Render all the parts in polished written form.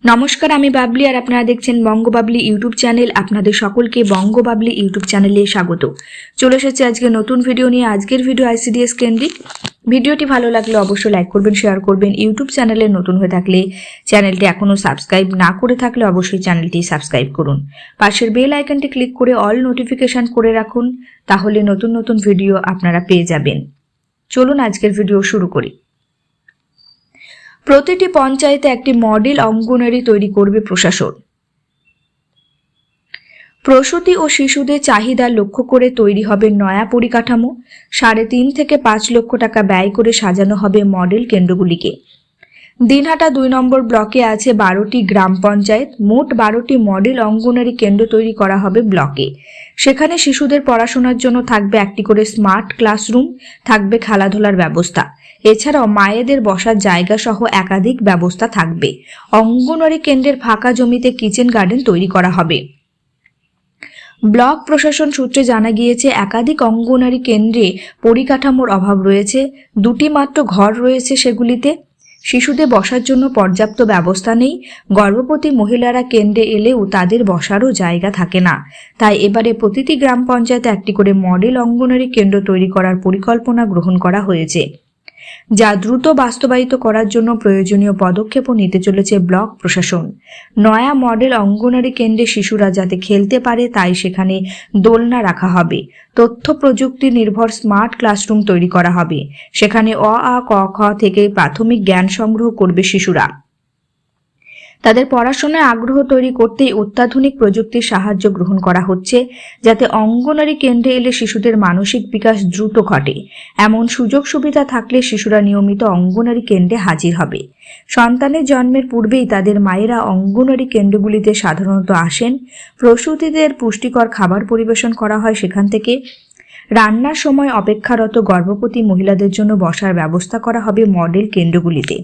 নমস্কার, আমি বাবলি আর আপনারা দেখছেন বঙ্গবাবলি ইউটিউব চ্যানেল। আপনাদের সকলকে বঙ্গবাবলি ইউটিউব চ্যানেলে স্বাগত। চলে এসেছে আজকে নতুন ভিডিও নিয়ে। আজকের ভিডিও আইসিডিএস কেন্দ্রিক। ভিডিওটি ভালো লাগলে অবশ্যই লাইক করবেন, শেয়ার করবেন। ইউটিউব চ্যানেলে নতুন হয়ে থাকলে চ্যানেলটি এখনো সাবস্ক্রাইব না করে থাকলে অবশ্যই চ্যানেলটি সাবস্ক্রাইব করুন। পাশের বেল আইকনটি ক্লিক করে অল নোটিফিকেশন করে রাখুন, তাহলে নতুন নতুন ভিডিও আপনারা পেয়ে যাবেন। চলুন আজকের ভিডিও শুরু করি। প্রতিটি পঞ্চায়েতে একটি মডেল অঙ্গনওয়াড়ি তৈরি করবে প্রশাসন। প্রসূতি ও শিশুদের চাহিদা লক্ষ্য করে তৈরি হবে নয়া পরিকাঠামো। 3.5 থেকে 5 লক্ষ টাকা ব্যয় করে সাজানো হবে মডেল কেন্দ্রগুলিকে। দিনহাটা 2 নম্বর ব্লকে আছে 12টি গ্রাম পঞ্চায়েত। মোট 12টি মডেল অঙ্গনওয়াড়ি কেন্দ্র তৈরি করা হবে ব্লকে। সেখানে শিশুদের পড়াশোনার জন্য থাকবে একটি করে স্মার্ট ক্লাসরুম, থাকবে খেলাধুলার ব্যবস্থা। এছাড়াও মায়েদের বসার জায়গা সহ একাধিক ব্যবস্থা থাকবে। অঙ্গনওয়াড়ি কেন্দ্রের ফাঁকা জমিতে কিচেন গার্ডেন তৈরি করা হবে। ব্লক প্রশাসন সূত্রে জানা গিয়েছে, একাধিক অঙ্গনওয়াড়ি কেন্দ্রে পরিকাঠামোর অভাব রয়েছে। 2টি মাত্র ঘর রয়েছে সেগুলিতে। শিশুদের বসার জন্য পর্যাপ্ত ব্যবস্থা নেই। গর্ভবতী মহিলারা কেন্দ্রে এলেও তাদের বসারও জায়গা থাকে না। তাই এবারে প্রতিটি গ্রাম পঞ্চায়েতে একটি করে মডেল অঙ্গনওয়াড়ি কেন্দ্র তৈরি করার পরিকল্পনা গ্রহণ করা হয়েছে, যা দ্রুত বাস্তবায়িত করার জন্য প্রয়োজনীয় পদক্ষেপও নিতে চলেছে ব্লক প্রশাসন। নয়া মডেল অঙ্গনওয়াড়ি কেন্দ্রে শিশুরা যাতে খেলতে পারে তাই সেখানে দোলনা রাখা হবে। তথ্য প্রযুক্তি নির্ভর স্মার্ট ক্লাসরুম তৈরি করা হবে। সেখানে অ আ ক খ থেকে প্রাথমিক জ্ঞান সংগ্রহ করবে শিশুরা। তাদের পড়াশোনায় আগ্রহ তৈরি করতেই অত্যাধুনিক প্রযুক্তির সাহায্য গ্রহণ করা হচ্ছে, যাতে অঙ্গনওয়াড়ি কেন্দ্রে এলে শিশুদের মানসিক বিকাশ দ্রুত ঘটে। এমন সুযোগ সুবিধা থাকলে শিশুরা নিয়মিত অঙ্গনওয়াড়ি কেন্দ্রে হাজির হবে। সন্তানের জন্মের পূর্বেই তাদের মায়েরা অঙ্গনওয়াড়ি কেন্দ্রগুলিতে সাধারণত আসেন। প্রসূতিদের পুষ্টিকর খাবার পরিবেশন করা হয় সেখান থেকে। রান্নার সময় অপেক্ষারত গর্ভবতী মহিলাদের জন্য বসার ব্যবস্থা করা হবে মডেল কেন্দ্রগুলিতে।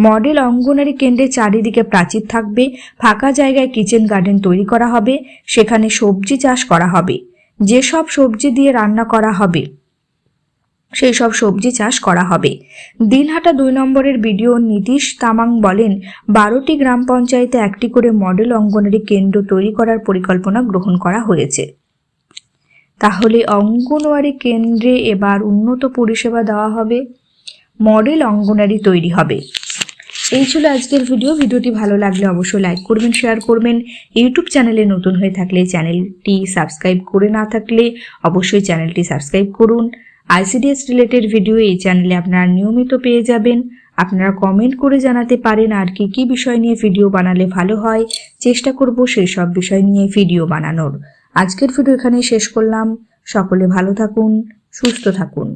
মডেল অঙ্গনওয়াড়ি কেন্দ্রের চারিদিকে প্রাচীর থাকবে। ফাঁকা জায়গায় কিচেন গার্ডেন তৈরি করা হবে। সেখানে সবজি চাষ করা হবে। যেসব সবজি দিয়ে রান্না করা হবে সেই সব সবজি চাষ করা হবে। দিনহাটা 2 নম্বরের বিডিও নীতিশ তামাং বলেন, 12টি গ্রাম পঞ্চায়েতে একটি করে মডেল অঙ্গনওয়াড়ি কেন্দ্র তৈরি করার পরিকল্পনা গ্রহণ করা হয়েছে। তাহলে অঙ্গনওয়াড়ি কেন্দ্রে এবার উন্নত পরিষেবা দেওয়া হবে, মডেল অঙ্গনওয়াড়ি তৈরি হবে। এই ছিল আজকের ভিডিওটি ভালো লাগলে অবশ্যই লাইক করবেন, শেয়ার করবেন। ইউটিউব চ্যানেলে নতুন হয়ে থাকলে চ্যানেলটি সাবস্ক্রাইব করে না থাকলে অবশ্যই চ্যানেলটি সাবস্ক্রাইব করুন। আইসিডিএস রিলেটেড ভিডিও এই চ্যানেলে আপনারা নিয়মিত পেয়ে যাবেন। আপনারা কমেন্ট করে জানাতে পারেন আর কি বিষয় নিয়ে ভিডিও বানালে ভালো হয়। চেষ্টা করব সেই সব বিষয় নিয়ে ভিডিও বানানোর। আজকের ভিডিও এখানেই শেষ করলাম। সকলে ভালো থাকুন, সুস্থ থাকুন।